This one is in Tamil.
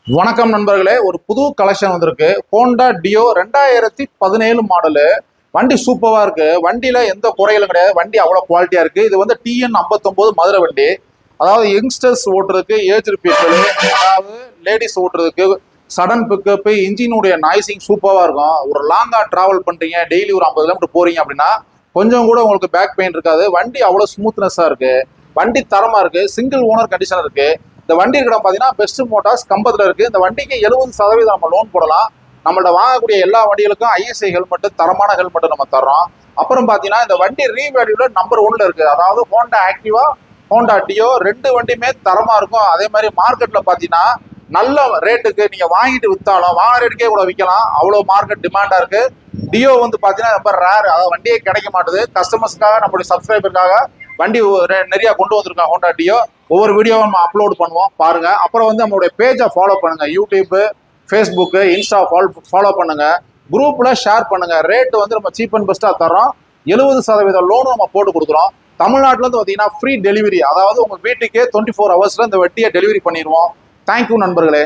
வணக்கம் நண்பர்களே, ஒரு புது கலெக்ஷன் வந்திருக்கு. Honda deo 2017 model. வண்டி சூப்பரா இருக்கு. வண்டியில எந்த குறைகளும் கிடையாது. வண்டி அவ்வளவு குவாலிட்டியா இருக்கு. இது வந்து TN 59 மதுரை வண்டி. அதாவது யங்ஸ்டர்ஸ் ஓட்டுறதுக்கு, ஏஜ் பீப்புள், அதாவது லேடிஸ் ஓட்டுறதுக்கு, சடன் பிக்கப், இன்ஜினுடைய நாய்ஸிங் சூப்பரா இருக்கும். ஒரு லாங்கா டிராவல் பண்றீங்க, டெய்லி ஒரு 50 கிலோமீட்டர் போறீங்க அப்படின்னா கொஞ்சம் கூட உங்களுக்கு பேக் பெயின் இருக்காது. வண்டி அவ்வளவு ஸ்மூத்னஸா இருக்கு. வண்டி தரமா இருக்கு. சிங்கிள் ஓனர் கண்டிஷன் இருக்கு. இந்த வண்டி இருக்கிற பாத்தீங்கன்னா பெஸ்ட் மோட்டார்ஸ் கம்பத்துல இருக்கு. இந்த வண்டிக்கு 70% நம்ம லோன் போடலாம். நம்மள்ட்ட வாங்கக்கூடிய எல்லா வண்டிகளுக்கும் ISI ஹெல்மெட், தரமான ஹெல்மெட் நம்ம தர்றோம். அப்புறம் பாத்தீங்கன்னா இந்த வண்டி ரீவேல்யூல நம்பர் 1ல இருக்கு. அதாவது ஹோண்டா ஆக்டிவா, ஹோண்டா டியோ ரெண்டு வண்டியுமே தரமா இருக்கும். அதே மாதிரி மார்க்கெட்ல பாத்தீங்கன்னா நல்ல ரேட்டுக்கு நீங்க வாங்கிட்டு வித்தாலும் வாங்க ரேட்டுக்கே கூட விற்கலாம். அவ்வளவு மார்க்கெட் டிமாண்டா இருக்கு. டியோ வந்து பாத்தீங்கன்னா ரொம்ப ரேர், அதாவது வண்டியே கிடைக்க மாட்டுது. கஸ்டமர்ஸ்க்காக, நம்மளுடைய சப்ஸ்கிரைபருக்காக வண்டி நிறைய கொண்டு வந்திருக்கோம். ஹோண்டா டியோ ஒவ்வொரு வீடியோவும் நம்ம அப்லோட் பண்ணுவோம், பாருங்க. அப்புறம் வந்து நம்மளுடைய பேஜை ஃபாலோ பண்ணுங்க. யூடியூப், ஃபேஸ்புக், இன்ஸ்டா ஃபாலோ பண்ணுங்க. குரூப்ல ஷேர் பண்ணுங்க. ரேட் வந்து நம்ம சீப் அண்ட் பெஸ்டா தரோம். 70% லோனும் நம்ம போட்டு கொடுக்குறோம். தமிழ்நாட்டில இருந்து பார்த்தீங்கன்னா ஃப்ரீ டெலிவரி, அதாவது உங்க வீட்டுக்கே 24 ஹவர்ஸ்ல இந்த வட்டியை டெலிவரி பண்ணிடுவோம். தேங்க்யூ நண்பர்களே.